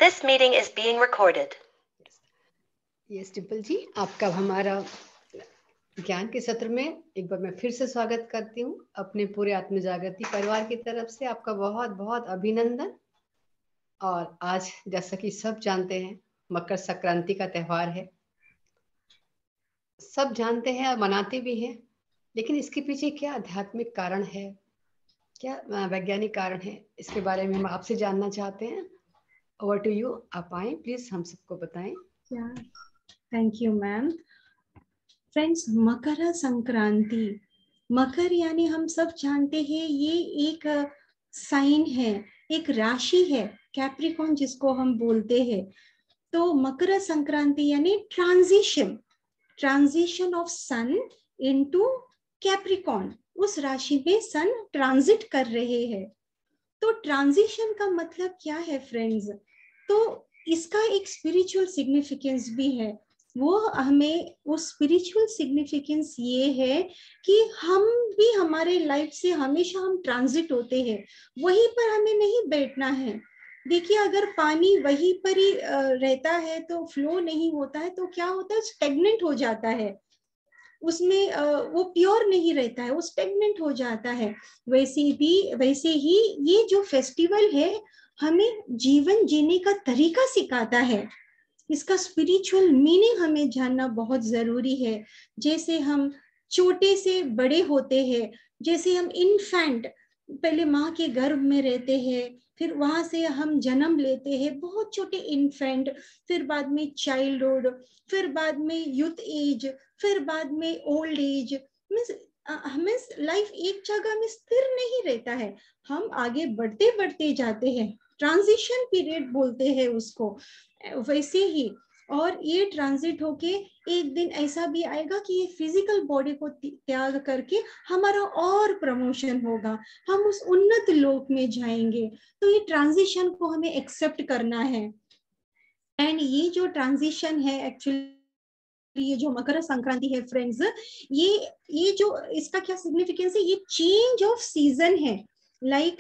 This meeting is being recorded. Yes Dimple ji, आपका हमारा ज्ञान के सत्र में एक बार मैं फिर से स्वागत करती हूँ। अपने पूरे आत्म जागृति परिवार की तरफ से आपका बहुत बहुत अभिनंदन। और आज जैसा कि सब जानते हैं, मकर संक्रांति का त्यौहार है। सब जानते हैं और मनाते भी हैं, लेकिन इसके पीछे क्या आध्यात्मिक कारण है, क्या वैज्ञानिक कारण है, इसके बारे में हम आपसे जानना चाहते हैं। ओवर टू यू, आप आए प्लीज, हम सबको बताएं। Thank you ma'am. Friends, Makar Sankranti, मकर यानी हम सब जानते हैं ये एक साइन है, एक राशि है, कैप्रिकॉर्न जिसको हम बोलते हैं। तो मकर संक्रांति यानी transition of sun into Capricorn, उस राशि में सन ट्रांजिट कर रहे हैं। तो ट्रांजिशन का मतलब क्या है फ्रेंड्स? तो इसका एक स्पिरिचुअल सिग्निफिकेंस भी है। वो हमें वो स्पिरिचुअल सिग्निफिकेंस ये है कि हम भी हमारे लाइफ से हमेशा हम ट्रांजिट होते हैं, वहीं पर हमें नहीं बैठना है। देखिए, अगर पानी वहीं पर ही रहता है तो फ्लो नहीं होता है, तो क्या होता है, स्टेगनेंट हो जाता है, उसमें वो प्योर नहीं रहता है, वो स्टेगनेंट हो जाता है। वैसे ही ये जो फेस्टिवल है हमें जीवन जीने का तरीका सिखाता है। इसका स्पिरिचुअल मीनिंग हमें जानना बहुत जरूरी है। जैसे हम छोटे से बड़े होते हैं, जैसे हम इन्फेंट पहले माँ के गर्भ में रहते हैं, फिर वहां से हम जन्म लेते हैं बहुत छोटे इन्फेंट, फिर बाद में चाइल्डहुड, फिर बाद में यूथ एज, फिर बाद में ओल्ड एज। हमें लाइफ एक जगह में स्थिर नहीं रहता है, हम आगे बढ़ते बढ़ते जाते हैं। ट्रांजिशन पीरियड बोलते हैं उसको। वैसे ही और ये ट्रांजिट होके एक दिन ऐसा भी आएगा कि ये फिजिकल बॉडी को त्याग करके हमारा और प्रमोशन होगा, हम उस उन्नत लोक में जाएंगे। तो ये ट्रांजिशन को हमें एक्सेप्ट करना है। एंड ये जो ट्रांजिशन है एक्चुअली, ये जो मकर संक्रांति है फ्रेंड्स, ये जो इसका क्या सिग्निफिकेंस है, ये चेंज ऑफ सीजन है। लाइक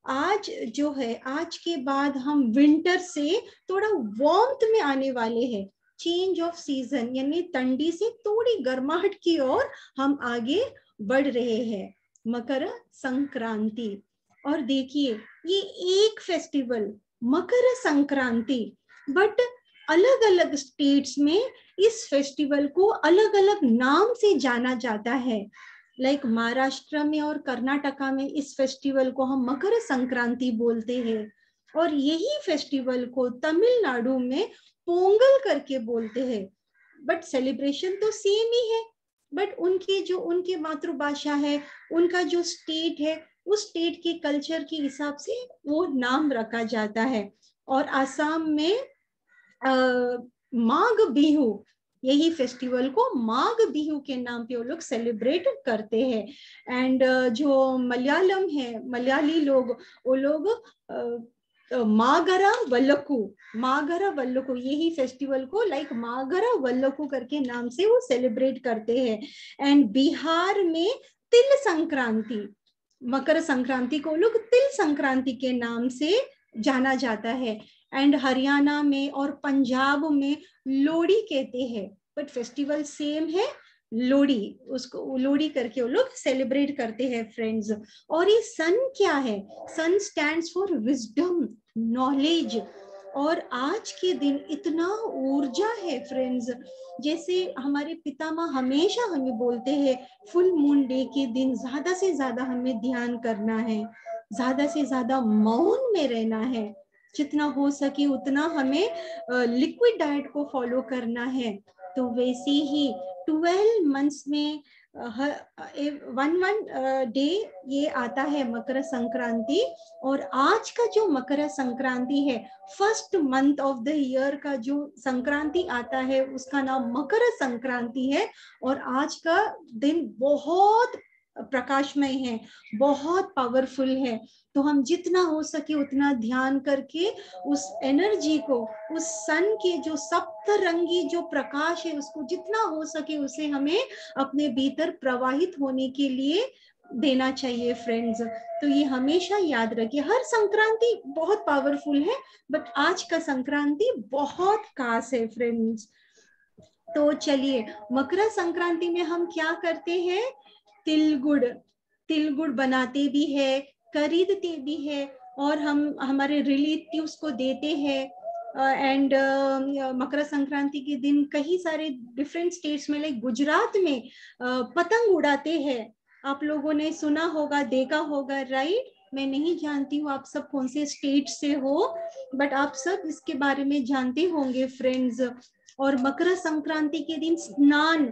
आज जो है, आज के बाद हम विंटर से थोड़ा वार्मथ में आने वाले हैं। चेंज ऑफ सीजन यानी ठंडी से थोड़ी गर्माहट की ओर हम आगे बढ़ रहे हैं, मकर संक्रांति। और देखिए, ये एक फेस्टिवल मकर संक्रांति, बट अलग अलग स्टेट्स में इस फेस्टिवल को अलग अलग नाम से जाना जाता है। लाइक महाराष्ट्र में और कर्नाटका में इस फेस्टिवल को हम मकर संक्रांति बोलते हैं, और यही फेस्टिवल को तमिलनाडु में पोंगल करके बोलते हैं। बट सेलिब्रेशन तो सेम ही है, बट उनके मातृभाषा है, उनका जो स्टेट है, उस स्टेट के कल्चर के हिसाब से वो नाम रखा जाता है। और आसाम में माघ बिहू, यही फेस्टिवल को माघ बिहू के नाम पे वो लोग सेलिब्रेट करते हैं। एंड जो मलयालम है, मलयाली लोग, वो लोग मागरा वल्लकू यही फेस्टिवल को लाइक मागरा वल्लकू करके नाम से वो सेलिब्रेट करते हैं। एंड बिहार में तिल संक्रांति, मकर संक्रांति को लोग तिल संक्रांति के नाम से जाना जाता है। एंड हरियाणा में और पंजाब में लोहड़ी कहते हैं, बट फेस्टिवल सेम है, लोहड़ी, उसको लोहड़ी करके वो लोग सेलिब्रेट करते हैं फ्रेंड्स। और ये सन क्या है? सन स्टैंड्स फॉर विजडम, नॉलेज। और आज के दिन इतना ऊर्जा है फ्रेंड्स, जैसे हमारे पितामह हमेशा हमें बोलते हैं, फुल मून डे के दिन ज्यादा से ज्यादा हमें ध्यान करना है, ज्यादा से ज्यादा मौन में रहना है, जितना हो सके उतना हमें लिक्विड डाइट को फॉलो करना है। तो वैसे ही 12 मंथ्स में वन डे ये आता है मकर संक्रांति। और आज का जो मकर संक्रांति है, first month of the year का जो संक्रांति आता है, उसका नाम मकर संक्रांति है। और आज का दिन बहुत प्रकाशमय है, बहुत पावरफुल है। तो हम जितना हो सके उतना ध्यान करके उस एनर्जी को, उस सन के जो सप्तरंगी जो प्रकाश है, उसको जितना हो सके उसे हमें अपने भीतर प्रवाहित होने के लिए देना चाहिए फ्रेंड्स। तो ये हमेशा याद रखिए, हर संक्रांति बहुत पावरफुल है, बट आज का संक्रांति बहुत खास है फ्रेंड्स। तो चलिए, मकर संक्रांति में हम क्या करते हैं, तिल गुड़ बनाते भी है, खरीदते भी है, और हम हमारे रिलेटिव्स को देते हैं। एंड मकर संक्रांति के दिन कई सारे डिफरेंट स्टेट्स में, लाइक गुजरात में पतंग उड़ाते हैं। आप लोगों ने सुना होगा, देखा होगा, राइट? मैं नहीं जानती हूँ आप सब कौन से स्टेट से हो, बट आप सब इसके बारे में जानते होंगे फ्रेंड्स। और मकर संक्रांति के दिन स्नान,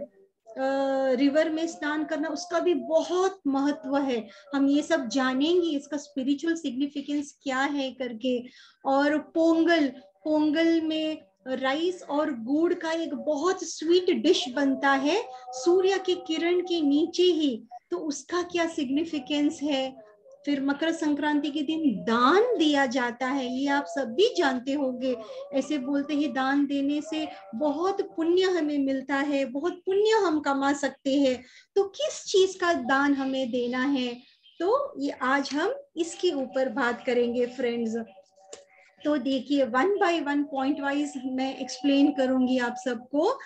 रिवर में स्नान करना, उसका भी बहुत महत्व है। हम ये सब जानेंगे, इसका स्पिरिचुअल सिग्निफिकेंस क्या है करके। और पोंगल में राइस और गुड़ का एक बहुत स्वीट डिश बनता है सूर्य के किरण के नीचे ही, तो उसका क्या सिग्निफिकेंस है। फिर मकर संक्रांति के दिन दान दिया जाता है, ये आप सब भी जानते होंगे। ऐसे बोलते हैं दान देने से बहुत पुण्य हमें मिलता है, बहुत पुण्य हम कमा सकते हैं। तो किस चीज का दान हमें देना है, तो ये आज हम इसके ऊपर बात करेंगे फ्रेंड्स। तो देखिए, 1 बाय 1 पॉइंट वाइज मैं एक्सप्लेन करूंगी आप सबको।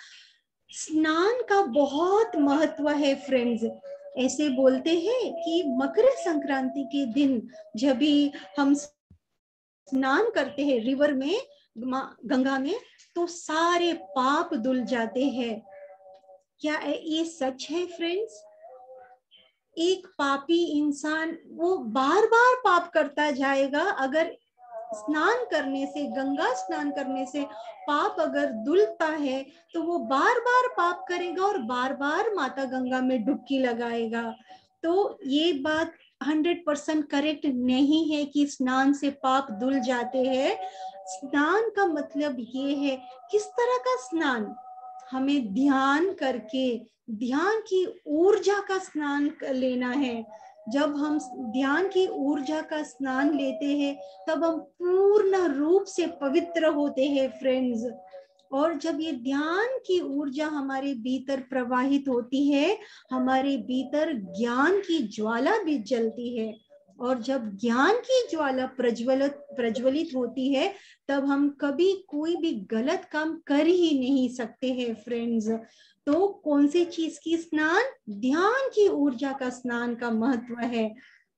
स्नान का बहुत महत्व है फ्रेंड्स। ऐसे बोलते हैं कि मकर संक्रांति के दिन जब भी हम स्नान करते हैं रिवर में, गंगा में, तो सारे पाप धुल जाते हैं। क्या ये सच है फ्रेंड्स? एक पापी इंसान वो बार बार पाप करता जाएगा, अगर स्नान करने से, गंगा स्नान करने से पाप अगर धुलता है तो वो बार बार पाप करेगा और बार बार माता गंगा में डुबकी लगाएगा। तो ये बात 100% करेक्ट नहीं है कि स्नान से पाप धुल जाते हैं। स्नान का मतलब ये है, किस तरह का स्नान, हमें ध्यान करके, ध्यान की ऊर्जा का स्नान लेना है। जब हम ध्यान की ऊर्जा का स्नान लेते हैं तब हम पूर्ण रूप से पवित्र होते हैं फ्रेंड्स। और जब ये ध्यान की ऊर्जा हमारे भीतर प्रवाहित होती है, हमारे भीतर ज्ञान की ज्वाला भी जलती है। और जब ज्ञान की ज्वाला प्रज्वलित होती है, तब हम कभी कोई भी गलत काम कर ही नहीं सकते हैं फ्रेंड्स। तो कौन सी चीज की स्नान? ध्यान की ऊर्जा का स्नान का महत्व है।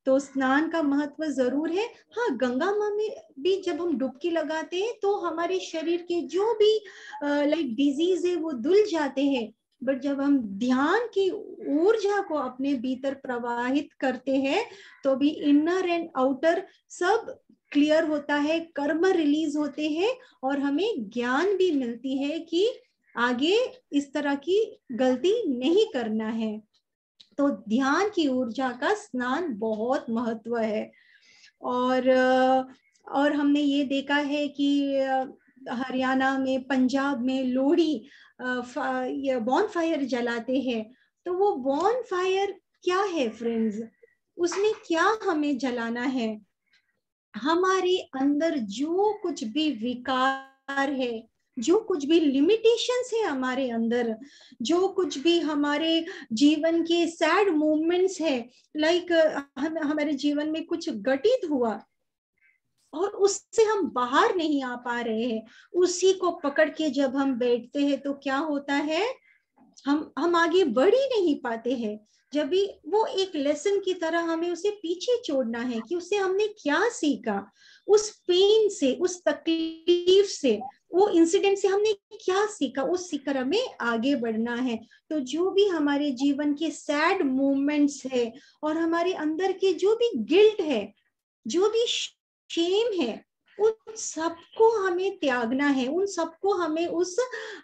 तो स्नान का महत्व जरूर है। हाँ, गंगा माँ में भी जब हम डुबकी लगाते हैं तो हमारे शरीर के जो भी लाइक डिजीज है वो धुल जाते हैं। बट जब हम ध्यान की ऊर्जा को अपने भीतर प्रवाहित करते हैं तो भी इनर एंड आउटर सब क्लियर होता है, कर्म रिलीज होते हैं और हमें ज्ञान भी मिलती है कि आगे इस तरह की गलती नहीं करना है। तो ध्यान की ऊर्जा का स्नान बहुत महत्व है। और हमने ये देखा है कि हरियाणा में, पंजाब में लोहड़ी बॉन फायर जलाते हैं। तो वो बॉन फायर क्या है फ्रेंड्स? उसमें क्या हमें जलाना है? हमारे अंदर जो कुछ भी विकार है, जो कुछ भी लिमिटेशंस है हमारे अंदर, जो कुछ भी हमारे जीवन के सैड मोमेंट्स है, लाइक हमारे जीवन में कुछ घटित हुआ और उससे हम बाहर नहीं आ पा रहे हैं, उसी को पकड़ के जब हम बैठते हैं तो क्या होता है, हम आगे बढ़ ही नहीं पाते हैं। जब भी वो एक लेसन की तरह हमें उसे पीछे छोड़ना है कि उससे हमने क्या सीखा, उस पेन से, उस तकलीफ से, वो इंसिडेंट से हमने क्या सीखा, उस सीकर हमें आगे बढ़ना है। तो जो भी हमारे जीवन के सैड मोमेंट्स है और हमारे अंदर के जो भी गिल्ट है, जो भी शेम है, उन सबको हमें त्यागना है, उन सबको हमें उस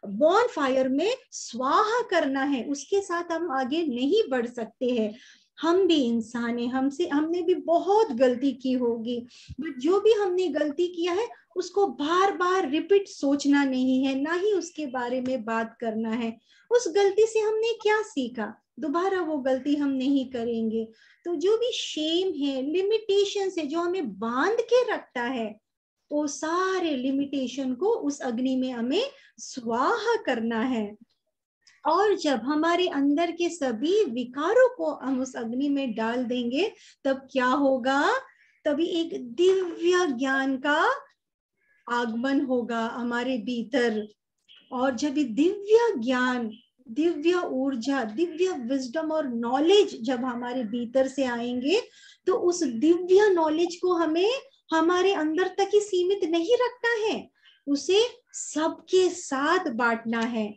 बॉन फायर में स्वाहा करना है। उसके साथ हम आगे नहीं बढ़ सकते हैं। हम भी इंसान हैं, हमने भी बहुत गलती की होगी, बट जो भी हमने गलती किया है उसको बार बार रिपीट सोचना नहीं है, ना ही उसके बारे में बात करना है। उस गलती से हमने क्या सीखा, दोबारा वो गलती हम नहीं करेंगे। तो जो भी शेम है, लिमिटेशन है, जो हमें बांध के रखता है, वो सारे लिमिटेशन को उस अग्नि में हमें स्वाहा करना है। और जब हमारे अंदर के सभी विकारों को हम उस अग्नि में डाल देंगे, तब क्या होगा? तभी एक दिव्य ज्ञान का आगमन होगा हमारे भीतर। और जब ये दिव्य ज्ञान, दिव्य ऊर्जा, दिव्य विजडम और नॉलेज जब हमारे भीतर से आएंगे, तो उस दिव्य नॉलेज को हमें हमारे अंदर तक ही सीमित नहीं रखना है, उसे सबके साथ बांटना है।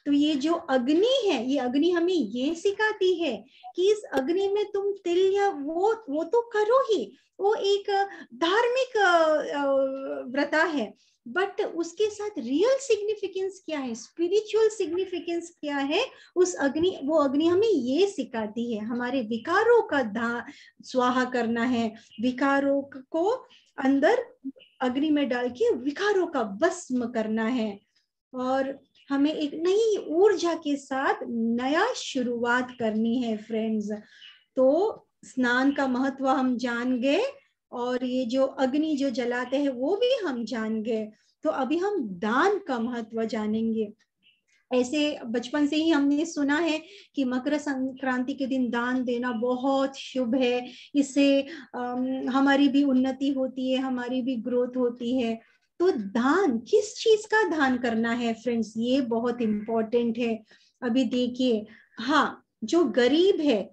तो ये जो अग्नि है, ये अग्नि हमें ये सिखाती है कि इस अग्नि में तुम तिल या वो तो करो ही, वो एक धार्मिक व्रता है, बट उसके साथ रियल सिग्निफिकेंस क्या है, स्पिरिचुअल सिग्निफिकेंस क्या है उस अग्नि, वो अग्नि हमें ये सिखाती है। हमारे विकारों का स्वाहा करना है, विकारों को अंदर अग्नि में डाल के विकारों का भस्म करना है, और हमें एक नई ऊर्जा के साथ नया शुरुआत करनी है फ्रेंड्स। तो स्नान का महत्व हम जान गए, और ये जो अग्नि जो जलाते हैं वो भी हम जान गए। तो अभी हम दान का महत्व जानेंगे। ऐसे बचपन से ही हमने सुना है कि मकर संक्रांति के दिन दान देना बहुत शुभ है, इससे हमारी भी उन्नति होती है, हमारी भी ग्रोथ होती है। तो दान, किस चीज का दान करना है फ्रेंड्स, ये बहुत इंपॉर्टेंट है। अभी देखिए, हाँ, जो गरीब है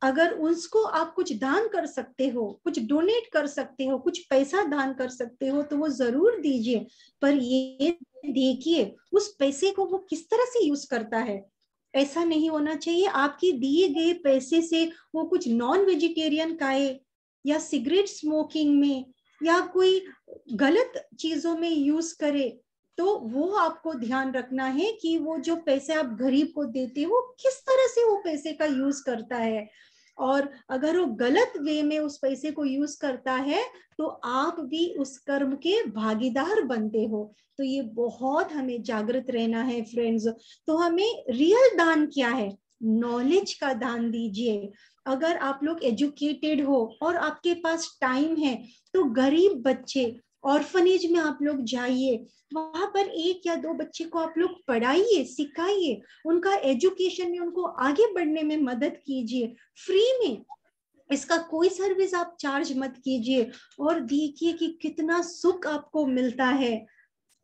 अगर उसको आप कुछ दान कर सकते हो, कुछ डोनेट कर सकते हो, कुछ पैसा दान कर सकते हो, तो वो जरूर दीजिए। पर ये देखिए उस पैसे को वो किस तरह से यूज करता है। ऐसा नहीं होना चाहिए आपके दिए गए पैसे से वो कुछ नॉन वेजिटेरियन खाए, या सिगरेट स्मोकिंग में, या कोई गलत चीजों में यूज करे। तो वो आपको ध्यान रखना है कि वो जो पैसे आप गरीब को देते हो किस तरह से वो पैसे का यूज करता है। और अगर वो गलत वे में उस पैसे को यूज करता है तो आप भी उस कर्म के भागीदार बनते हो। तो ये बहुत हमें जागृत रहना है फ्रेंड्स। तो हमें रियल दान क्या है? नॉलेज का दान दीजिए। अगर आप लोग एजुकेटेड हो और आपके पास टाइम है, तो गरीब बच्चे, ऑर्फनेज में आप लोग जाइए, वहां पर एक या दो बच्चे को आप लोग पढ़ाइए, सिखाइए, उनका एजुकेशन में उनको आगे बढ़ने में मदद कीजिए, फ्री में। इसका कोई सर्विस आप चार्ज मत कीजिए, और देखिए कि कितना सुख आपको मिलता है।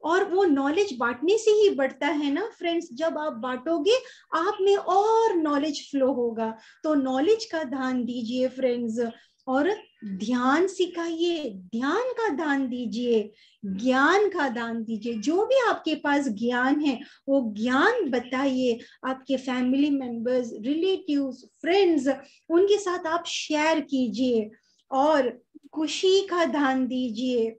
और वो नॉलेज बांटने से ही बढ़ता है ना फ्रेंड्स। जब आप बांटोगे आप में और नॉलेज फ्लो होगा। तो नॉलेज का दान दीजिए फ्रेंड्स, और ध्यान सिखाइए, ध्यान का दान दीजिए, ज्ञान का दान दीजिए। जो भी आपके पास ज्ञान है वो ज्ञान बताइए, आपके फैमिली मेंबर्स, रिलेटिव्स, फ्रेंड्स, उनके साथ आप शेयर कीजिए। और खुशी का दान दीजिए।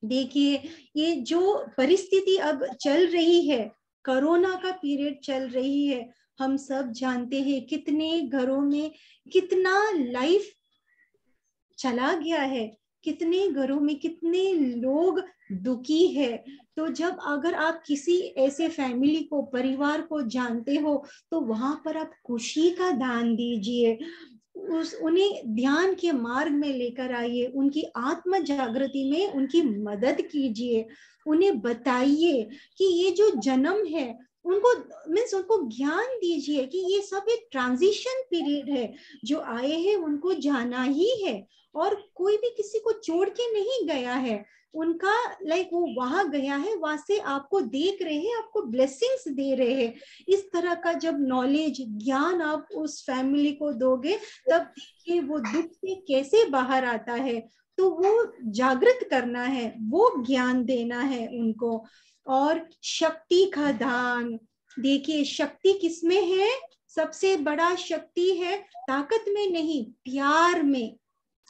देखिए, ये जो परिस्थिति अब चल रही है, कोरोना का पीरियड चल रही है, हम सब जानते हैं कितने घरों में कितना लाइफ चला गया है, कितने घरों में कितने लोग दुखी है। तो जब अगर आप किसी ऐसे फैमिली को, परिवार को जानते हो, तो वहां पर आप खुशी का दान दीजिए, उन्हें ध्यान के मार्ग में लेकर आइए, उनकी आत्म जागृति में उनकी मदद कीजिए। उन्हें बताइए कि ये जो जन्म है, उनको मीन्स उनको ज्ञान दीजिए कि ये सब एक ट्रांजिशन पीरियड है, जो आए हैं उनको जाना ही है, और कोई भी किसी को छोड़ के नहीं गया है। उनका वो वहां गया है, वहां से आपको देख रहे हैं, आपको ब्लेसिंग्स दे रहे हैं। इस तरह का जब नॉलेज, ज्ञान आप उस फैमिली को दोगे, तब देखिए वो दुख से कैसे बाहर आता है। तो वो जागृत करना है, वो ज्ञान देना है उनको। और शक्ति का दान, देखिए शक्ति किसमें है? सबसे बड़ा शक्ति है ताकत में नहीं, प्यार में।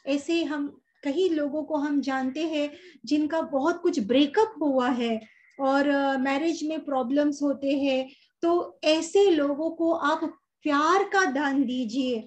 ऐसे हम कई लोगों को हम जानते हैं जिनका बहुत कुछ ब्रेकअप हुआ है और मैरिज में प्रॉब्लम्स होते हैं। तो ऐसे लोगों को आप प्यार का दान दीजिए।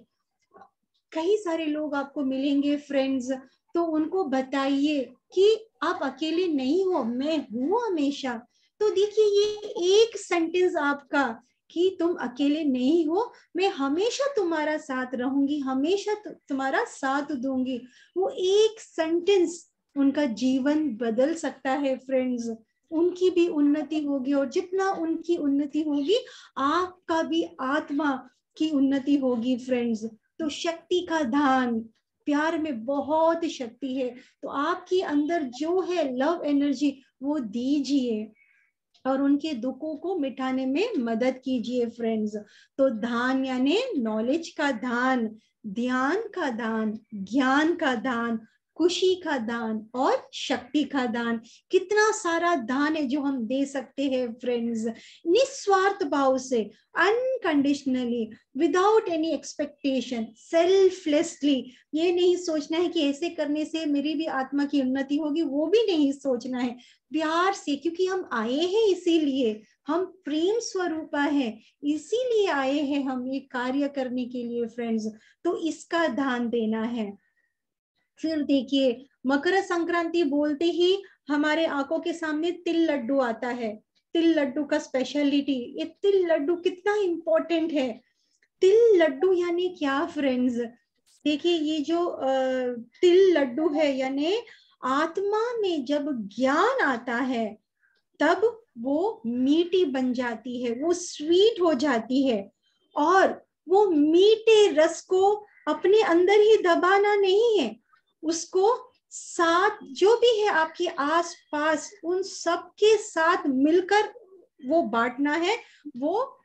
कई सारे लोग आपको मिलेंगे फ्रेंड्स, तो उनको बताइए कि आप अकेले नहीं हो, मैं हूं हमेशा। तो देखिए ये एक सेंटेंस आपका कि तुम अकेले नहीं हो, मैं हमेशा तुम्हारा साथ रहूंगी, हमेशा तुम्हारा साथ दूंगी, वो एक सेंटेंस उनका जीवन बदल सकता है फ्रेंड्स। उनकी भी उन्नति होगी, और जितना उनकी उन्नति होगी आपका भी आत्मा की उन्नति होगी फ्रेंड्स। तो शक्ति का दान, प्यार में बहुत शक्ति है, तो आपके अंदर जो है लव एनर्जी वो दीजिए और उनके दुखों को मिटाने में मदद कीजिए फ्रेंड्स। तो दान यानी नॉलेज का दान, ध्यान का दान, ज्ञान का दान, खुशी का दान और शक्ति का दान। कितना सारा दान है जो हम दे सकते हैं फ्रेंड्स, निस्वार्थ भाव से, unconditionally, without any expectation, selflessly. ये नहीं सोचना है कि ऐसे करने से मेरी भी आत्मा की उन्नति होगी, वो भी नहीं सोचना है, प्यार से, क्योंकि हम आए हैं इसीलिए, हम प्रेम स्वरूपा है, इसीलिए आए हैं हम ये कार्य करने के लिए फ्रेंड्स। तो इसका दान देना है। फिर देखिए मकर संक्रांति बोलते ही हमारे आंखों के सामने तिल लड्डू आता है। तिल लड्डू का स्पेशलिटी, ये तिल लड्डू कितना इंपॉर्टेंट है। तिल लड्डू यानी क्या फ्रेंड्स? देखिए ये जो तिल लड्डू है यानी आत्मा में जब ज्ञान आता है तब वो मीठी बन जाती है, वो स्वीट हो जाती है, और वो मीठे रस को अपने अंदर ही दबाना नहीं है, उसको साथ जो भी है आपके आसपास उन सब के साथ मिलकर वो बांटना है, वो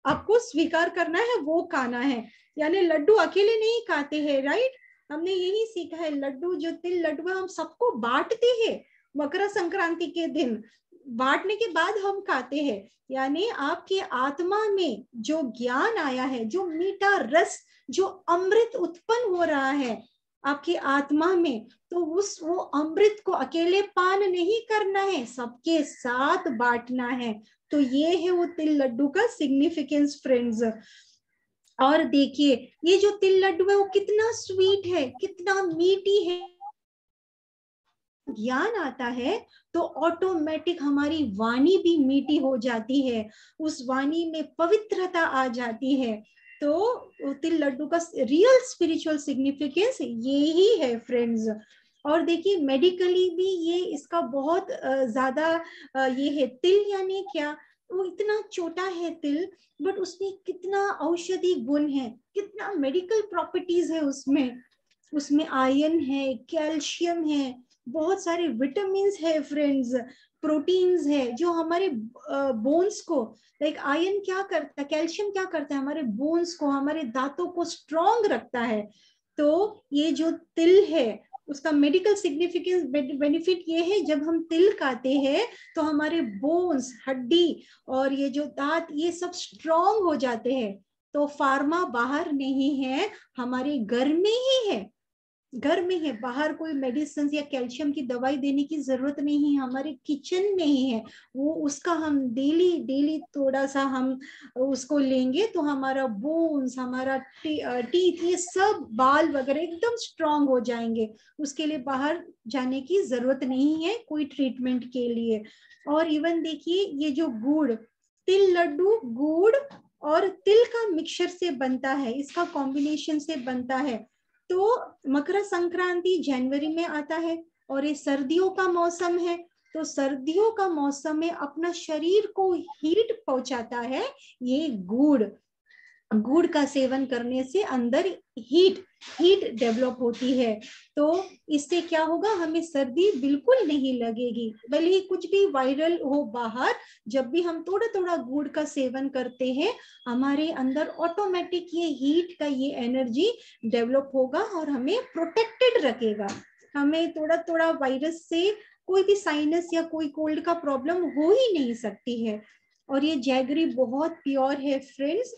आपको स्वीकार करना है, वो खाना है। यानी लड्डू अकेले नहीं खाते हैं, राइट? हमने यही सीखा है, लड्डू जो तिल लड्डू है हम सबको बांटते हैं मकर संक्रांति के दिन, बांटने के बाद हम खाते हैं। यानी आपके आत्मा में जो ज्ञान आया है, जो मीठा रस, जो अमृत उत्पन्न हो रहा है आपकी आत्मा में, तो वो अमृत को अकेले पान नहीं करना है, सबके साथ बांटना है। तो ये है वो तिल लड्डू का सिग्निफिकेंस फ्रेंड्स। और देखिए ये जो तिल लड्डू है वो कितना स्वीट है, कितना मीठी है। ज्ञान आता है तो ऑटोमेटिक हमारी वाणी भी मीठी हो जाती है, उस वाणी में पवित्रता आ जाती है। तो तिल लड्डू का रियल स्पिरिचुअल सिग्निफिकेंस ये ही है फ्रेंड्स। और देखिए मेडिकली भी ये इसका बहुत ज्यादा ये है। तिल यानी क्या, वो इतना छोटा है तिल, बट उसमें कितना औषधि गुण है, कितना मेडिकल प्रॉपर्टीज है उसमें आयरन है, कैल्शियम है, बहुत सारे विटामिन्स है फ्रेंड्स, प्रोटीन्स है जो हमारे बोन्स को, लाइक आयरन क्या करता है, कैल्शियम क्या करता है, हमारे बोन्स को, हमारे दांतों को स्ट्रॉन्ग रखता है। तो ये जो तिल है उसका मेडिकल सिग्निफिकेंस बेनिफिट ये है, जब हम तिल खाते हैं तो हमारे बोन्स, हड्डी और ये जो दांत ये सब स्ट्रॉन्ग हो जाते हैं। तो फार्मा बाहर नहीं है, हमारे घर में ही है, घर में है, बाहर कोई मेडिसिन या कैल्शियम की दवाई देने की जरूरत नहीं है, हमारे किचन में ही है वो। उसका हम डेली थोड़ा सा हम उसको लेंगे तो हमारा बोन्स, हमारा टीथ, ये सब बाल वगैरह एकदम स्ट्रांग हो जाएंगे। उसके लिए बाहर जाने की जरूरत नहीं है कोई ट्रीटमेंट के लिए। और इवन देखिए ये जो गुड़, तिल लड्डू गुड़ और तिल का मिक्सचर से बनता है, इसका कॉम्बिनेशन से बनता है। तो मकर संक्रांति जनवरी में आता है और ये सर्दियों का मौसम है, तो सर्दियों का मौसम में अपना शरीर को हीट पहुंचाता है ये गुड़ का सेवन करने से अंदर हीट डेवलप होती है। तो इससे क्या होगा, हमें सर्दी बिल्कुल नहीं लगेगी, भले ही कुछ भी वायरल हो बाहर, जब भी हम थोड़ा थोड़ा गुड़ का सेवन करते हैं हमारे अंदर ऑटोमेटिक ये हीट का ये एनर्जी डेवलप होगा और हमें प्रोटेक्टेड रखेगा। हमें थोड़ा थोड़ा वायरस से कोई भी साइनस या कोई कोल्ड का प्रॉब्लम हो ही नहीं सकती है। और ये जैगरी बहुत प्योर है friends.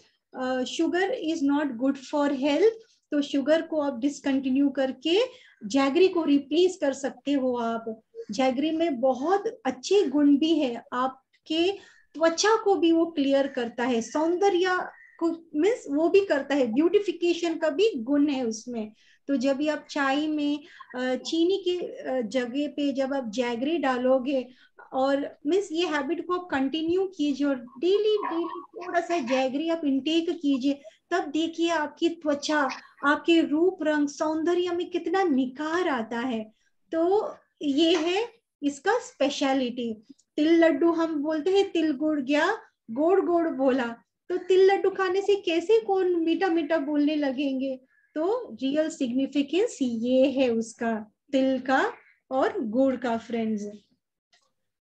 Sugar is not good for health, तो शुगर को आप डिसकंटिन्यू करके जैगरी को रिप्लेस कर सकते हो आप। जैगरी में बहुत अच्छे गुण भी है, आपके त्वचा को भी वो क्लियर करता है, सौंदर्य को मीन्स वो भी करता है, ब्यूटिफिकेशन का भी गुण है उसमें। तो जब भी आप चाय में चीनी के जगह पे जब आप जैगरी डालोगे और मीन्स ये हैबिट को आप कंटिन्यू कीजिए और डेली थोड़ा सा जैगरी आप इंटेक कीजिए, तब देखिए आपकी त्वचा, आपके रूप रंग, सौंदर्य में कितना निखार आता है। तो ये है इसका स्पेशलिटी। तिल लड्डू हम बोलते हैं तिल गुड़ गया गोड़ गोड़ बोला, तो तिल लड्डू खाने से कैसे कौन मीठा मीठा बोलने लगेंगे। तो रियल सिग्निफिकेंस ये है उसका, तिल का और गुड़ का फ्रेंड्स।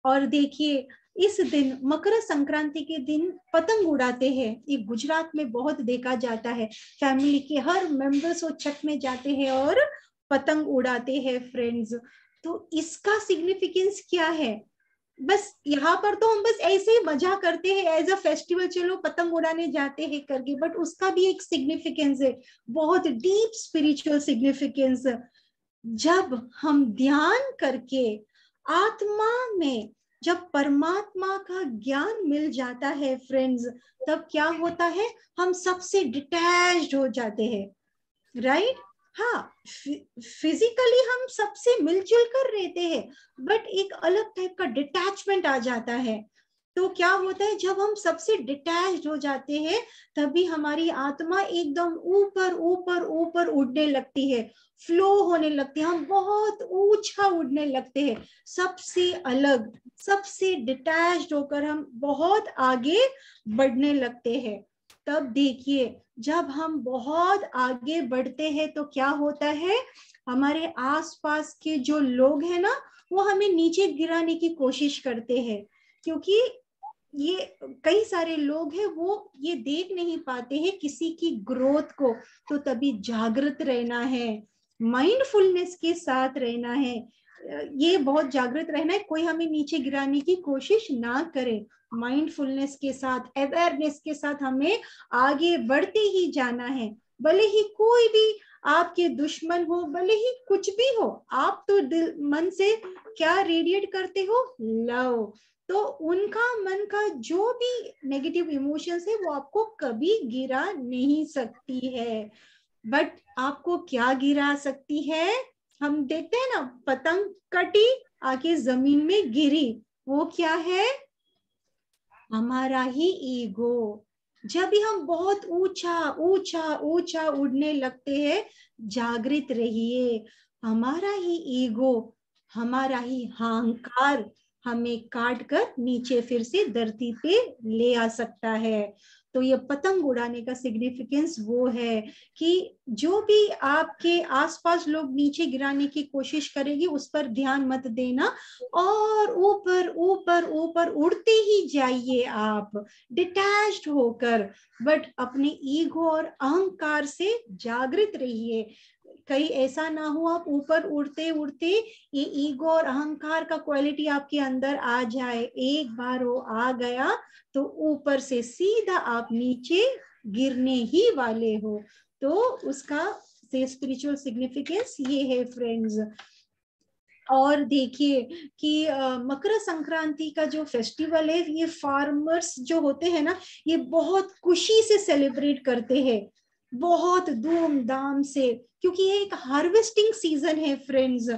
और देखिए इस दिन मकर संक्रांति के दिन पतंग उड़ाते हैं, ये गुजरात में बहुत देखा जाता है। फैमिली के हर मेंबर्स वो छत में जाते हैं और पतंग उड़ाते हैं फ्रेंड्स। तो इसका सिग्निफिकेंस क्या है, बस यहाँ पर तो हम बस ऐसे ही मजा करते हैं एज अ फेस्टिवल, चलो पतंग उड़ाने जाते हैं करके, बट उसका भी एक सिग्निफिकेंस है, बहुत डीप स्पिरिचुअल सिग्निफिकेंस। जब हम ध्यान करके आत्मा में जब परमात्मा का ज्ञान मिल जाता है फ्रेंड्स, तब क्या होता है, हम सबसे डिटैच्ड हो जाते हैं, राइट। हाँ, फिजिकली हम सबसे मिलजुल कर रहते हैं, बट एक अलग टाइप का डिटैचमेंट आ जाता है। तो क्या होता है, जब हम सबसे डिटैच्ड हो जाते हैं तभी हमारी आत्मा एकदम ऊपर ऊपर ऊपर उड़ने लगती है, फ्लो होने लगती है, हम बहुत ऊंचा उड़ने लगते हैं, सबसे अलग, सबसे डिटैच्ड होकर हम बहुत आगे बढ़ने लगते हैं। तब देखिए जब हम बहुत आगे बढ़ते हैं तो क्या होता है, हमारे आसपास के जो लोग हैं ना वो हमें नीचे गिराने की कोशिश करते हैं, क्योंकि ये कई सारे लोग हैं वो ये देख नहीं पाते हैं किसी की ग्रोथ को। तो तभी जागृत रहना है, माइंडफुलनेस के साथ रहना है, ये बहुत जागृत रहना है, कोई हमें नीचे गिराने की कोशिश ना करे। माइंडफुलनेस के साथ, अवेयरनेस के साथ हमें आगे बढ़ते ही जाना है, भले ही कोई भी आपके दुश्मन हो, भले ही कुछ भी हो, आप तो दिल मन से क्या रेडिएट करते हो, लव। तो उनका मन का जो भी नेगेटिव इमोशंस है वो आपको कभी गिरा नहीं सकती है, बट आपको क्या गिरा सकती है, हम देखते हैं ना पतंग कटी आके जमीन में गिरी, वो क्या है, हमारा ही ईगो। जब भी हम बहुत ऊंचा ऊंचा ऊंचा उड़ने लगते हैं, जागृत रहिए, हमारा ही ईगो, हमारा ही अहंकार हमें काट कर नीचे फिर से धरती पे ले आ सकता है। तो ये पतंग उड़ाने का सिग्निफिकेंस वो है कि जो भी आपके आसपास लोग नीचे गिराने की कोशिश करेगी उस पर ध्यान मत देना, और ऊपर ऊपर ऊपर उड़ते ही जाइए आप डिटैच्ड होकर, बट अपने ईगो और अहंकार से जागृत रहिए। कहीं ऐसा ना हो आप ऊपर उड़ते उड़ते ये ईगो और अहंकार का क्वालिटी आपके अंदर आ जाए, एक बार वो आ गया तो ऊपर से सीधा आप नीचे गिरने ही वाले हो। तो उसका स्पिरिचुअल सिग्निफिकेंस ये है फ्रेंड्स। और देखिए कि मकर संक्रांति का जो फेस्टिवल है ये फार्मर्स जो होते हैं ना ये बहुत खुशी से सेलिब्रेट करते हैं, बहुत धूमधाम से, क्योंकि ये एक हार्वेस्टिंग सीजन है फ्रेंड्स।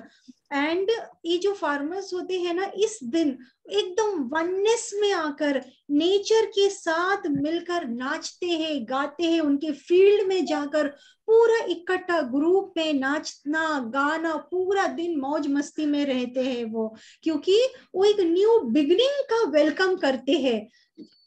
एंड ये जो फार्मर्स होते हैं ना इस दिन एकदम वननेस में आकर नेचर के साथ मिलकर नाचते हैं गाते हैं, उनके फील्ड में जाकर पूरा इकट्ठा ग्रुप में नाचना गाना, पूरा दिन मौज मस्ती में रहते हैं वो, क्योंकि वो एक न्यू बिगिनिंग का वेलकम करते हैं।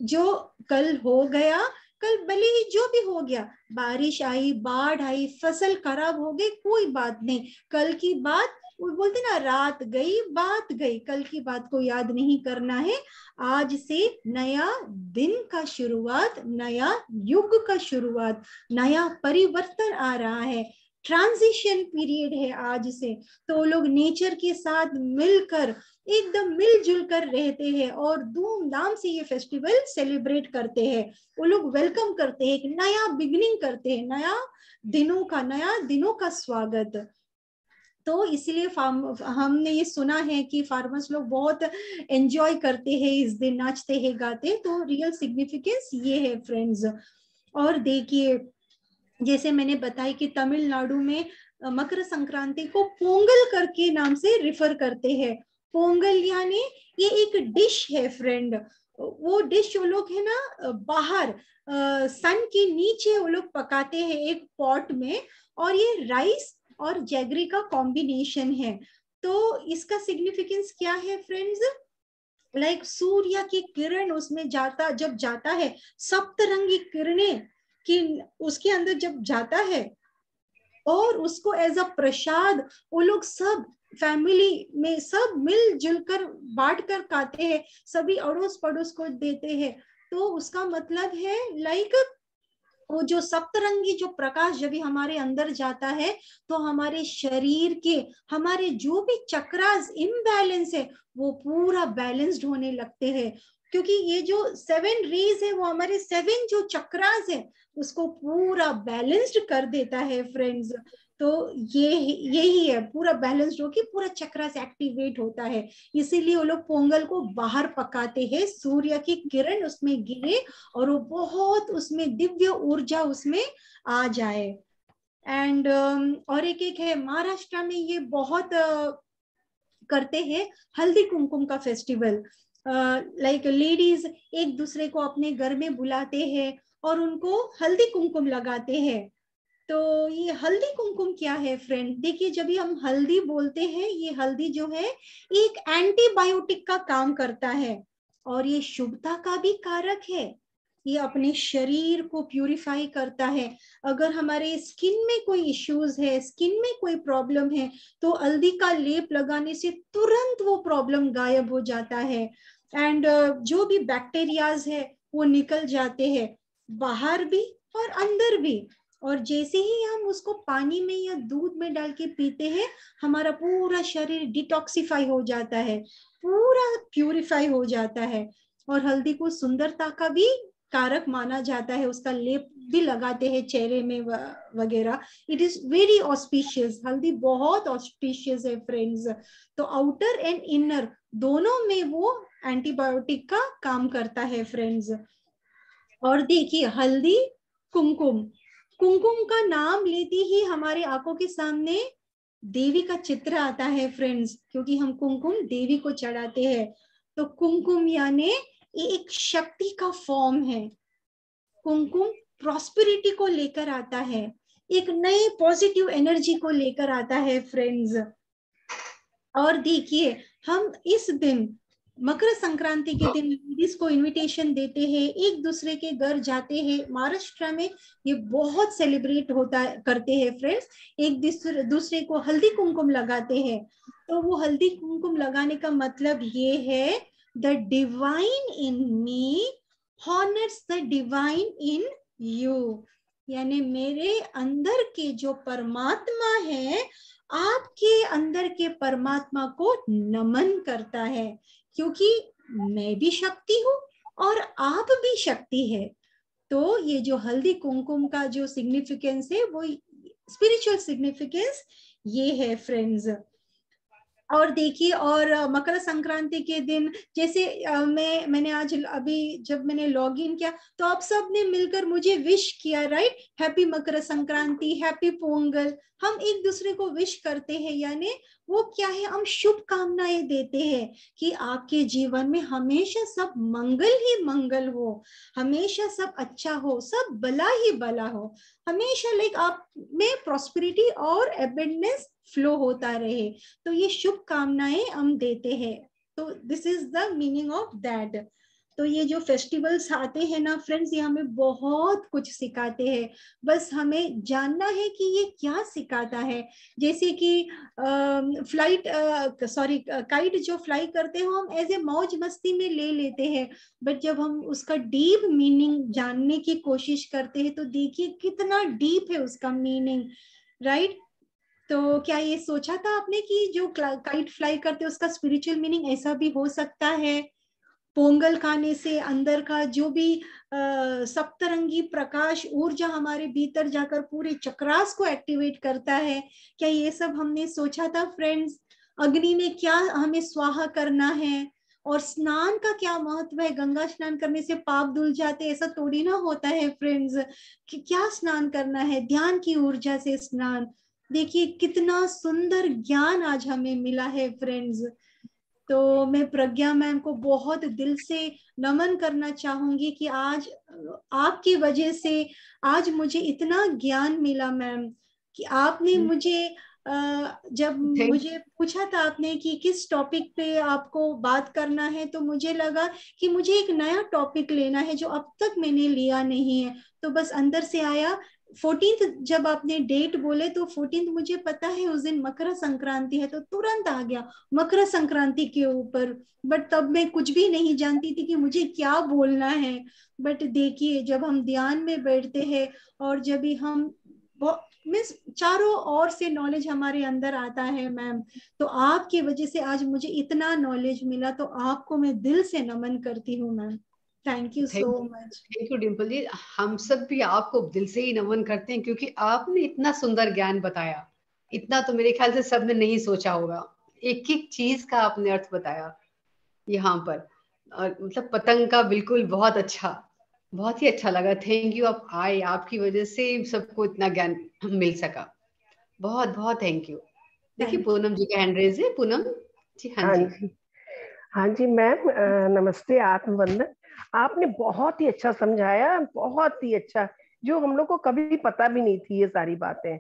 जो कल हो गया, कल भले ही जो भी हो गया, बारिश आई, बाढ़ आई, फसल खराब हो गई, कोई बात नहीं, कल की बात, वो बोलते ना रात गई बात गई, कल की बात को याद नहीं करना है। आज से नया दिन का शुरुआत, नया युग का शुरुआत, नया परिवर्तन आ रहा है, ट्रांजिशन पीरियड है आज से। तो लोग नेचर के साथ मिलकर एकदम मिलजुल कर रहते हैं और धूमधाम से ये फेस्टिवल सेलिब्रेट करते हैं। वो लोग वेलकम करते हैं, एक नया बिगिनिंग करते हैं, नया दिनों का स्वागत। तो इसीलिए हमने ये सुना है कि फार्मर्स लोग बहुत एंजॉय करते हैं इस दिन, नाचते हैं गाते हैं। तो रियल सिग्निफिकेंस ये है फ्रेंड्स। और देखिए जैसे मैंने बताया कि तमिलनाडु में मकर संक्रांति को पोंगल करके नाम से रिफर करते हैं। पोंगल यानी ये एक डिश है फ्रेंड, वो डिश वो लोग है ना बाहर सन के नीचे वो लोग पकाते हैं एक पॉट में, और ये राइस और जैगरी का कॉम्बिनेशन है। तो इसका सिग्निफिकेंस क्या है फ्रेंड्स? लाइक सूर्य की किरण उसमें जब जाता है, सप्तरंगी किरणें कि उसके अंदर जब जाता है और उसको एज अ प्रसाद वो लोग सब फैमिली में सब मिलजुल कर बांट कर खाते हैं, सभी अड़ोस पड़ोस को देते हैं। तो उसका मतलब है लाइक वो जो सप्तरंगी जो प्रकाश जब भी हमारे अंदर जाता है तो हमारे शरीर के हमारे जो भी चक्रास इम्बैलेंस है वो पूरा बैलेंस्ड होने लगते हैं, क्योंकि ये जो 7 रेज है वो हमारे 7 जो चक्रास है उसको पूरा बैलेंस्ड कर देता है फ्रेंड्स। तो ये यही है, पूरा बैलेंस्ड होके पूरा चक्रास एक्टिवेट होता है। इसीलिए वो लोग पोंगल को बाहर पकाते हैं, सूर्य की किरण उसमें गिरे और वो बहुत उसमें दिव्य ऊर्जा उसमें आ जाए। एंड और एक है महाराष्ट्र में ये बहुत करते हैं हल्दी कुमकुम का फेस्टिवल। लाइक लेडीज एक दूसरे को अपने घर में बुलाते हैं और उनको हल्दी कुमकुम लगाते हैं। तो ये हल्दी कुमकुम क्या है फ्रेंड? देखिए जब भी हम हल्दी बोलते हैं, ये हल्दी जो है एक एंटीबायोटिक का काम करता है और ये शुभता का भी कारक है। ये अपने शरीर को प्यूरिफाई करता है। अगर हमारे स्किन में कोई इश्यूज है, स्किन में कोई प्रॉब्लम है, तो हल्दी का लेप लगाने से तुरंत वो प्रॉब्लम गायब हो जाता है। एंड जो भी बैक्टीरियाज है वो निकल जाते हैं, बाहर भी और अंदर भी। और जैसे ही हम उसको पानी में या दूध में डाल के पीते हैं, हमारा पूरा शरीर डिटॉक्सिफाई हो जाता है, पूरा प्यूरिफाई हो जाता है। और हल्दी को सुंदरता का भी कारक माना जाता है, उसका लेप भी लगाते हैं चेहरे में वगैरह। इट इज वेरी ऑस्पिशियस, हल्दी बहुत ऑस्पिशियस है फ्रेंड्स। तो आउटर एंड इनर दोनों में वो एंटीबायोटिक का काम करता है फ्रेंड्स। और देखिए हल्दी कुमकुम, कुमकुम का नाम लेती ही हमारे आंखों के सामने देवी का चित्र आता है फ्रेंड्स, क्योंकि हम कुमकुम देवी को चढ़ाते हैं। तो कुमकुम यानी एक शक्ति का फॉर्म है। कुमकुम प्रॉस्पेरिटी को लेकर आता है, एक नए पॉजिटिव एनर्जी को लेकर आता है फ्रेंड्स। और देखिए हम इस दिन मकर संक्रांति के दिन लेडीज को इनविटेशन देते हैं, एक दूसरे के घर जाते हैं। महाराष्ट्र में ये बहुत सेलिब्रेट होता करते हैं फ्रेंड्स, एक दूसरे को हल्दी कुमकुम लगाते हैं। तो वो हल्दी कुमकुम लगाने का मतलब ये है the divine in me honours the divine in you, यानी मेरे अंदर के जो परमात्मा है आपके अंदर के परमात्मा को नमन करता है, क्योंकि मैं भी शक्ति हूँ और आप भी शक्ति है। तो ये जो हल्दी कुमकुम का जो सिग्निफिकेंस है वो स्पिरिचुअल सिग्निफिकेंस ये है फ्रेंड्स। और देखिए और मकर संक्रांति के दिन जैसे मैंने आज अभी जब मैंने लॉग इन किया तो आप सब ने मिलकर मुझे विश किया, right? Happy Makar Sankranti, happy Pongal. हम एक दूसरे को विश करते हैं, यानी वो क्या है, हम शुभकामनाएं देते हैं कि आपके जीवन में हमेशा सब मंगल ही मंगल हो, हमेशा सब अच्छा हो, सब भला ही भला हो, हमेशा लाइक आप में प्रॉस्पेरिटी और एबंडेंस फ्लो होता रहे। तो ये शुभकामनाएं हम देते हैं। तो this is the meaning of that. तो ये जो फेस्टिवल्स आते हैं ना फ्रेंड्स, ये हमें बहुत कुछ सिखाते हैं, बस हमें जानना है कि ये क्या सिखाता है। जैसे कि काइट जो फ्लाई करते हो हम एज ए मौज मस्ती में ले लेते हैं, बट जब हम उसका डीप मीनिंग जानने की कोशिश करते हैं तो देखिए कितना डीप है उसका मीनिंग, राइट? तो क्या ये सोचा था आपने कि जो काइट फ्लाई करते उसका स्पिरिचुअल मीनिंग ऐसा भी हो सकता है? पोंगल खाने से अंदर का जो भी सप्तरंगी प्रकाश ऊर्जा हमारे भीतर जाकर पूरे चक्रास को एक्टिवेट करता है, क्या ये सब हमने सोचा था फ्रेंड्स? अग्नि में क्या हमें स्वाहा करना है, और स्नान का क्या महत्व है? गंगा स्नान करने से पाप धुल जाते, ऐसा थोड़ी ना होता है फ्रेंड्स। कि क्या स्नान करना है? ध्यान की ऊर्जा से स्नान। देखिए कितना सुंदर ज्ञान आज हमें मिला है फ्रेंड्स। तो मैं प्रज्ञा मैम को बहुत दिल से नमन करना चाहूंगी कि आज आपकी वजह से आज मुझे इतना ज्ञान मिला मैम, कि आपने मुझे जब मुझे पूछा था आपने कि किस टॉपिक पे आपको बात करना है, तो मुझे लगा कि मुझे एक नया टॉपिक लेना है जो अब तक मैंने लिया नहीं है। तो बस अंदर से आया 14th, जब आपने डेट बोले तो 14th मुझे पता है उस दिन मकर संक्रांति है, तो तुरंत आ गया मकर संक्रांति के ऊपर। बट तब मैं कुछ भी नहीं जानती थी कि मुझे क्या बोलना है। बट देखिए, जब हम ध्यान में बैठते हैं और जब भी हम मीन्स चारों ओर से नॉलेज हमारे अंदर आता है मैम, तो आपकी वजह से आज मुझे इतना नॉलेज मिला, तो आपको मैं दिल से नमन करती हूँ ma'am. Thank you so much. Thank you Dimple ji, हम सब भी आपको दिल से ही नमन करते हैं, क्योंकि आपने इतना सुंदर ज्ञान बताया। इतना तो मेरे ख्याल से सबने नहीं सोचा होगा। एक एक चीज का आपने अर्थ बताया यहाँ पर। और मतलब पतंग का बिल्कुल बहुत ही अच्छा लगा। थैंक यू, आप आए, आपकी वजह से सबको इतना ज्ञान मिल सका। बहुत बहुत थैंक यू। देखिए थैंक पूनम जी का हैंड रेज है। पूनम जी, हाँ हाँ जी। जी, हाँ जी मैम, नमस्ते, आत्मवंदन। आपने बहुत ही अच्छा समझाया, बहुत ही अच्छा, जो हम लोग को कभी पता भी नहीं थी। ये सारी बातें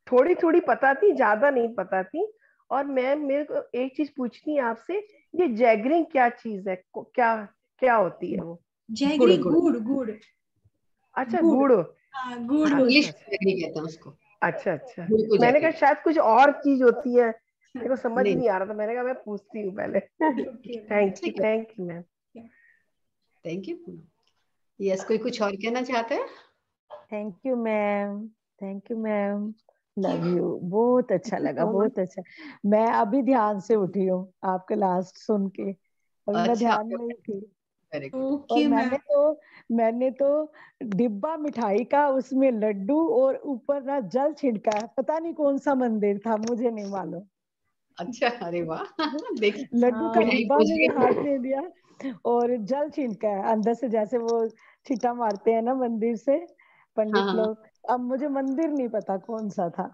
थोड़ी थोड़ी पता थी, ज्यादा नहीं पता थी। और मैम, मेरे को एक चीज पूछनी है आपसे, ये जैगरिंग क्या चीज है, क्या क्या होती है वो? जैगरी गुड़। गुड़ गुड़ अच्छा, गुड़। गुड़। हाँ, गुड़ इंग्लिश होता अच्छा में जैगरी कहते हैं उसको। अच्छा अच्छा। गुड़ को मैंने कहा जैगरी। शायद कुछ और चीज होती है, मेरे को समझ नहीं, नहीं आ रहा था। मैंने कहा मैं पूछती हूँ पहले। ओके ठीक है। Thank you ma'am. Thank you Poonam. Yes, कोई कुछ और कहना चाहता है? Thank you ma'am, thank you ma'am, love you. बहुत अच्छा लगा, बहुत अच्छा। मैं अभी ध्यान से उठी हूँ आपके लास्ट सुन के, अभी मैं अच्छा, ध्यान में ही थी। Very good. और ओके मैम। मैंने तो डिब्बा मिठाई का, उसमें लड्डू और ऊपर ना जल छिड़का है। पता नहीं कौन सा मंदिर था, मुझे नहीं मालूम। अच्छा, अरे वाह। देखिए, लड्डू का मिठाई डिब्बा पहुंच मैंने गई। हाथ में दिया और जल छिड़का है अंदर से, जैसे वो छिटा मारते हैं ना मंदिर से हाँ पंडित हाँ, लोग। अब मुझे मंदिर नहीं पता कौन सा था।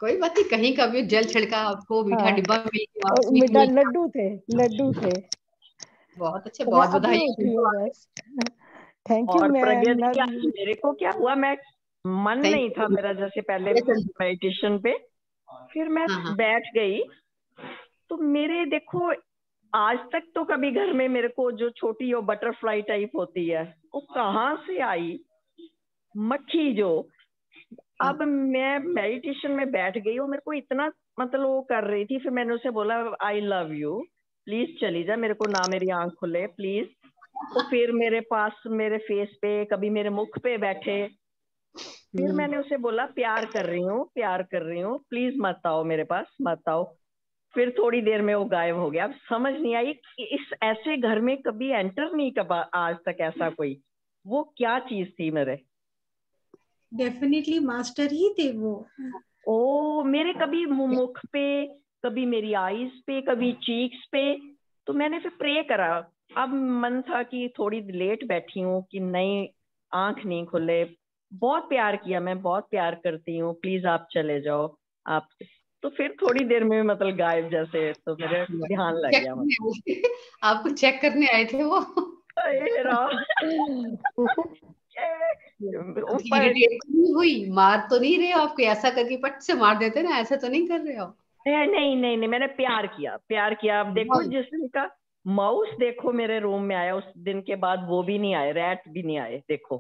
कोई बात नहीं, कहीं का भी जल छिड़का, आपको मीठा हाँ, डिब्बा मिल गया, और स्वीट मिठा मिल गया। लड्डू थे, लड्डू थे। बहुत अच्छा, तो मैं बहुत अभी बधाई उठी हूँ बस। थैंक यू और प्रज्ञा मैम, दीदी, लव आज यू। मेरे को क्या हुआ, मैं मन थैंक नहीं था यू। मेरा जैसे पहले मेडिटेशन पे, फिर मैं हाँ हाँ, बैठ गई। तो मेरे देखो, आज तक तो कभी घर में मेरे को जो छोटी वो बटरफ्लाई टाइप होती है, वो कहाँ से आई मक्खी जो। अब मैं मेडिटेशन में बैठ गई और मेरे को इतना मतलब वो कर रही थी, फिर मैंने उसे बोला आई लव यू, प्लीज चली जा, मेरे को ना मेरी आंख खुले प्लीज। तो फिर मेरे पास, मेरे फेस पे, कभी मेरे मुख पे बैठे। फिर मैंने उसे बोला प्यार कर रही हूँ, प्यार कर रही हूँ, प्लीज मत आओ मेरे पास, मत आओ। फिर थोड़ी देर में वो गायब हो गया। अब समझ नहीं आई कि इस ऐसे घर में कभी एंटर नहीं कर आज तक ऐसा कोई, वो क्या चीज थी मेरे। डेफिनेटली मास्टर ही थे वो। ओ मेरे कभी मुख पे, कभी मेरी आईज पे, कभी चीक्स पे। तो मैंने फिर प्रे करा। अब मन था कि थोड़ी लेट बैठी हूँ कि नहीं, आंख नहीं खुले। बहुत प्यार किया, मैं बहुत प्यार करती हूँ, प्लीज आप चले जाओ आप। तो फिर थोड़ी देर में मतलब गायब जैसे, तो मेरे ध्यान लग चेक गया करने आपको चेक करने आए थे वो। ऊपर। इरिटेट तो नहीं हुई, मार तो नहीं रहे हो आपको? ऐसा करके पट से मार देते ना, ऐसा तो नहीं कर रहे हो? नहीं नहीं नहीं, मैंने प्यार किया, प्यार किया। अब देखो, जिस दिन का माउस देखो मेरे रूम में आया, उस दिन के बाद वो भी नहीं आए, रैट भी नहीं आए। देखो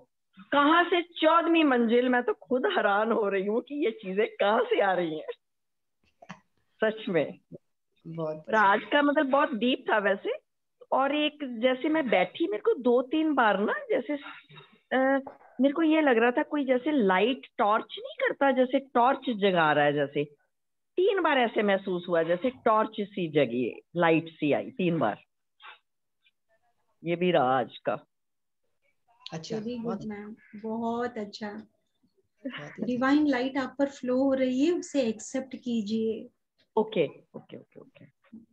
कहाँ से 14वीं मंजिल, मैं तो खुद हैरान हो रही हूँ कि ये चीजें कहाँ से आ रही हैं सच में। बहुत आज का मतलब बहुत डीप था वैसे। और एक जैसे मैं बैठी, मेरे को 2-3 बार ना जैसे मेरे को ये लग रहा था कोई जैसे लाइट टॉर्च नहीं करता, जैसे टॉर्च जगा रहा है, जैसे 3 बार ऐसे महसूस हुआ जैसे टॉर्च सी जगी, लाइट सी आई 3 बार। ये भी रहा आज का। अच्छा। वेरी गुड मैम, बहुत अच्छा। बहुत ही डिवाइन लाइट आप पर फ्लो हो रही है, उसे एक्सेप्ट कीजिए। Okay okay okay okay,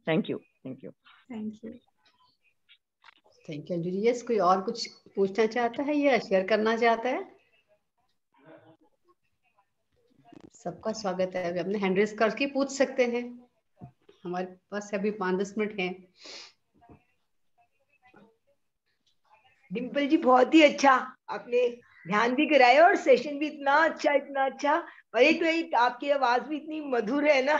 thank you thank you. Thank you. Thank you Anjali. Yes, कोई और कुछ पूछना चाहता है या शेयर करना चाहता है? सबका स्वागत है। अभी अपने हैंड रेज करके पूछ सकते हैं, हमारे पास अभी 5-10 मिनट हैं। डिम्पल जी, बहुत ही अच्छा आपने ध्यान भी कराया और सेशन भी इतना अच्छा और एक तो एक आपकी आवाज भी इतनी मधुर है ना,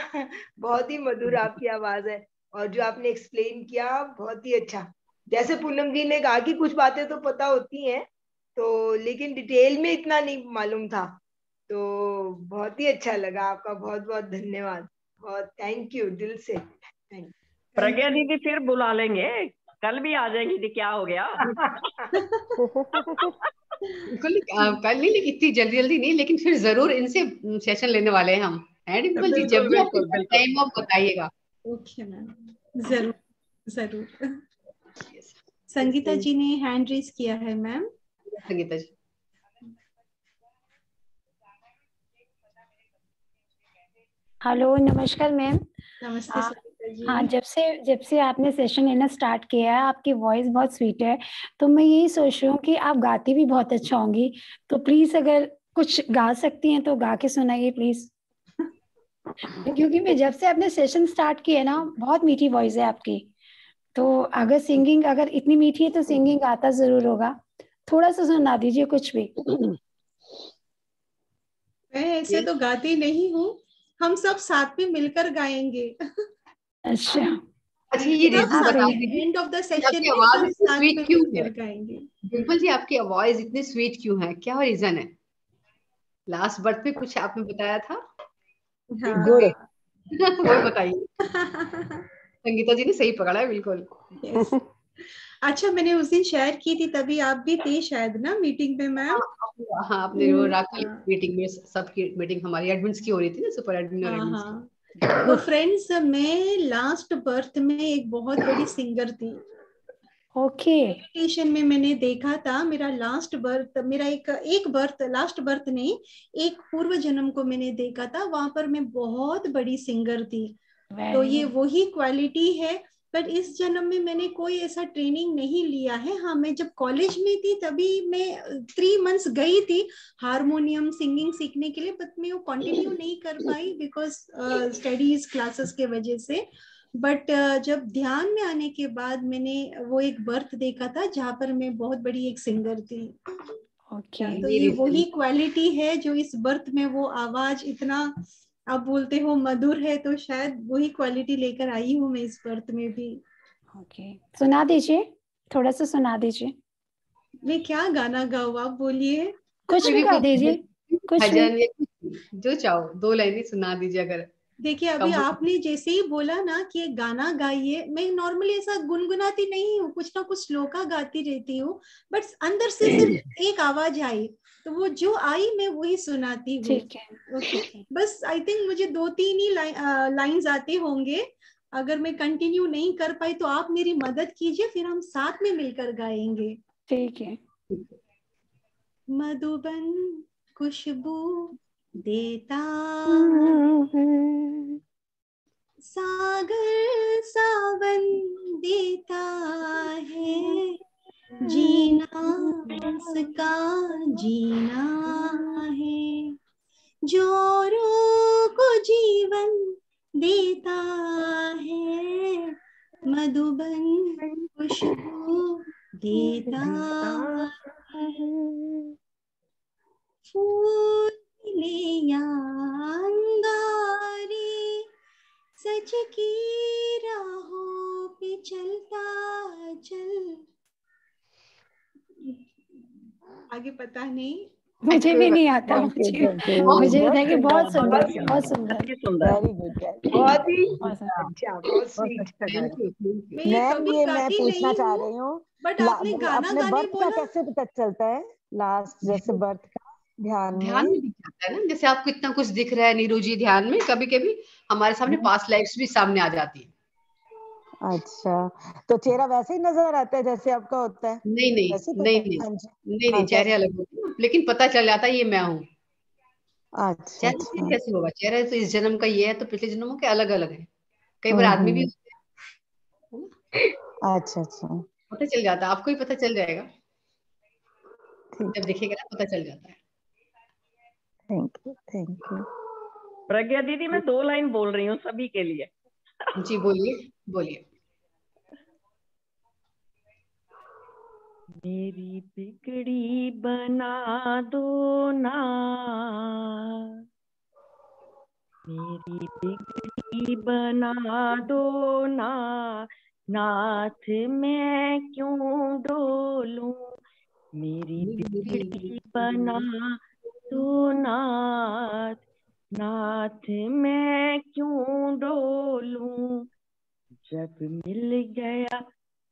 बहुत ही मधुर आपकी आवाज है। और जो आपने एक्सप्लेन किया बहुत ही अच्छा। जैसे पूनम जी ने कहा कि कुछ बातें तो पता होती हैं, तो लेकिन डिटेल में इतना नहीं मालूम था। तो बहुत ही अच्छा लगा। आपका बहुत बहुत धन्यवाद। बहुत थैंक यू दिल से। थैंक प्रज्ञा दीदी फिर बुला लेंगे, कल भी आ जाएंगी थी, क्या हो गया? बिल्कुल कल नहीं, लेकिन इतनी जल्दी जल्दी नहीं, लेकिन फिर जरूर इनसे सेशन लेने वाले हैं हम, है डिम्पल जी? जब बिल्कुल भी आपको बिल्कुल बिल्कुल। टाइम आप बताइएगा। ओके मैम, जरूर जरूर। Yes. संगीता जी ने हैंड रेज किया है मैम। संगीता जी। हेलो, नमस्कार मैम। नमस्ते संगीता जी। हाँ, जब से आपने सेशन लेना स्टार्ट किया है, आपकी वॉइस बहुत स्वीट है, तो मैं यही सोच रही हूँ कि आप गाती भी बहुत अच्छा होंगी, तो प्लीज अगर कुछ गा सकती हैं तो गा के सुनाइए प्लीज। क्योंकि मैं जब से आपने सेशन स्टार्ट किया ना, बहुत मीठी वॉइस है आपकी, तो अगर सिंगिंग अगर इतनी मीठी है तो सिंगिंग आता जरूर होगा। थोड़ा सा सुना दीजिए कुछ भी। मैं ऐसे तो गाती नहीं हूँ, हम सब साथ में मिलकर गाएंगे। अच्छा, अच्छा, ये सब रीजन बता साथ दीजिए, एंड ऑफ द सेशन आपकी में आवाज सब इतनी साथ स्वीट में क्यों मिलकर है? गाएंगे। डिम्पल जी, आपकी आवाज इतनी स्वीट क्यों है? क्या रीजन है? लास्ट बर्थ पे कुछ आपने बताया था। हाँ। वो बताइए। संगीता जी ने सही पकड़ा है बिल्कुल। Yes. अच्छा, मैंने उस दिन शेयर की थी, तभी आप भी थे शायद ना मीटिंग में मैम। हाँ, आपने वो रात हाँ मीटिंग में, सबकी मीटिंग हमारी एडमिन्स की हो रही थी ना, सुपर एडमिन और हाँ एडमिन्स हाँ। की। तो फ्रेंड्स, मैं लास्ट बर्थ में एक बहुत बड़ी सिंगर थी। ओके। मेडिटेशन में मैंने देखा था, मेरा लास्ट बर्थ, मेरा एक बर्थ, लास्ट बर्थ नहीं, एक पूर्व जन्म को मैंने देखा था, वहां पर मैं बहुत बड़ी सिंगर थी। तो ये वही क्वालिटी है। पर इस जन्म में मैंने कोई ऐसा ट्रेनिंग नहीं लिया है। हाँ, मैं जब कॉलेज में थी तभी मैं 3 मंथ्स गई थी हारमोनियम सिंगिंग सीखने के लिए, बट मैं वो कंटिन्यू नहीं कर पाई बिकॉज स्टडीज क्लासेस के वजह से। बट जब ध्यान में आने के बाद मैंने वो एक बर्थ देखा था जहाँ पर मैं बहुत बड़ी एक सिंगर थी। ओके। तो ये वही क्वालिटी है जो इस बर्थ में, वो आवाज इतना आप बोलते हो मधुर है, तो शायद वही क्वालिटी लेकर आई हूँ मैं इस बर्थ में भी। ओके, सुना दीजिए, थोड़ा सा सुना दीजिए। मैं क्या गाना गाऊँ, आप बोलिए। कुछ भी गा दीजिए, कुछ भी। भजन या जो चाहो, 2 लाइनें सुना दीजिए अगर। देखिए, अभी आपने जैसे ही बोला ना कि एक गाना गाइए, मैं नॉर्मली ऐसा गुनगुनाती नहीं हूँ, कुछ ना कुछ श्लोका गाती रहती हूँ, बट अंदर से सिर्फ एक आवाज आई, तो वो जो आई मैं वही सुनाती हूँ। ठीक है। ओके, बस आई थिंक मुझे 2-3 ही लाइंस आते होंगे। अगर मैं कंटिन्यू नहीं कर पाई तो आप मेरी मदद कीजिए, फिर हम साथ में मिलकर गाएंगे। ठीक है। मधुबन खुशबू देता, सागर सावन देता है, जीना इसका जीना है, जोरों को जीवन देता है, मधुबन खुशबू देता है, फूल ले या अंगारे, सच की राहों पे चलता चल। आगे पता नहीं, मुझे भी नहीं आता, मुझे लगता है कि बहुत सुंदर, बहुत अति सुंदर। सुंदर। Very good. बहुत ही बहुत अच्छा, बहुत स्वीट। Thank you. मैं ये मैम, कभी ये मैं गाती पूछना नहीं चाह हूँ, रही हूँ, बट आपने गाना अपने गाने बर्थ का बोला। कैसे पता चलता है? लास्ट जैसे बर्थ का ध्यान ध्यान में में दिख जाता है ना, जैसे आपको इतना कुछ दिख रहा है नीरू जी, ध्यान में कभी कभी हमारे सामने पास्ट लाइफ्स भी सामने आ जाती है। अच्छा, तो चेहरा वैसे ही नजर आता है जैसे आपका होता है? नहीं नहीं वैसे तो नहीं नहीं हाँ जी। नहीं नहीं, हाँ, चेहरे अलग होते हैं, लेकिन पता चल जाता है ये मैं हूँ। अच्छा चेहरा अच्छा। कैसे होगा? चेहरा तो इस जन्म का ये है, तो पिछले जन्मों के अलग अलग है। कई बार आदमी भी होते हैं, अच्छा अच्छा, पता चल जाता है, आपको ही पता चल जाएगा ठीक, जब दिखेगा ना, पता चल जाता है। Thank you thank you. Pragya दीदी, मैं 2 लाइन बोल रही हूँ सभी के लिए। जी बोलिए बोलिए। मेरी बिगड़ी बना दो ना, मेरी बिगड़ी बना दो ना नाथ, मैं क्यों डोलूं। मेरी बिगड़ी बना दो नाथ, नाथ मैं क्यों डोलूं। जब मिल गया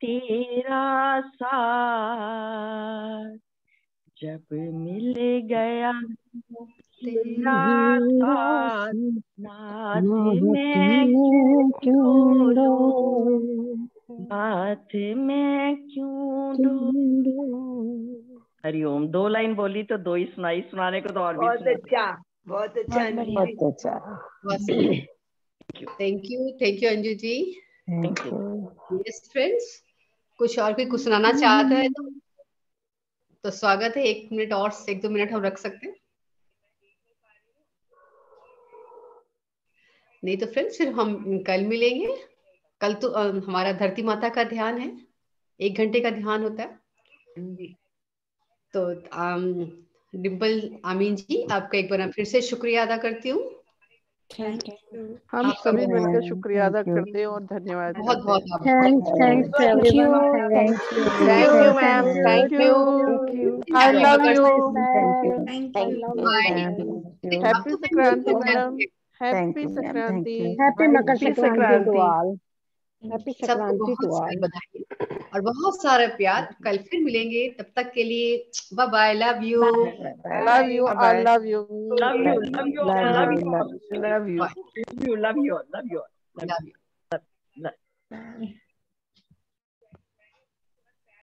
तेरा साथ, जब मिल गया तेरा साथ, नाथ मैं क्यों डोलूं, नाथ मैं क्यों डोलूं। हरिओम। 2 लाइन बोली तो 2 ही सुनाई, सुनाने को तो और भी बहुत सुना। अच्छा, बहुत अच्छा बहुत अंजू बढ़िया। जी। बहुत अच्छा। Thank you Anju ji. Thank you. Yes friends, कुछ और कोई कुछ सुनाना चाहता है तो स्वागत है। 1 मिनट और, 1-2 मिनट हम रख सकते हैं। नहीं तो फ्रेंड्स फिर हम कल मिलेंगे। कल तो हमारा धरती माता का ध्यान है, 1 घंटे का ध्यान होता है। तो डिम्पल आमीन जी, आपका एक बार फिर से शुक्रिया अदा करती हूँ। Thank you. हम आपका सभी मिलकर मैम, शुक्रिया अदा thank you. करते हैं और धन्यवाद बहुत करते बहुत हैं। Thanks thank everyone. You. Thank you. Thank you Thank ma'am, you. Thank you, Thank you. I love Have a you, nice day. Thank I you. love you, ma'am. Thank you. Happy Sankranti madam, Thank happy you, ma'am. Thank Sankranti, you. Happy Makar happy Sankranti to Sankranti. all. Happy सबको Sankranti बहुत to सारी all. बधाई और बहुत सारा प्यार। कल फिर मिलेंगे, तब तक के लिए bye bye, love you. Love you, Bye. I love you, love you, Love love you. You, Love love you. You, Love you. Love you. Love you, love you, love you, love you. Love you.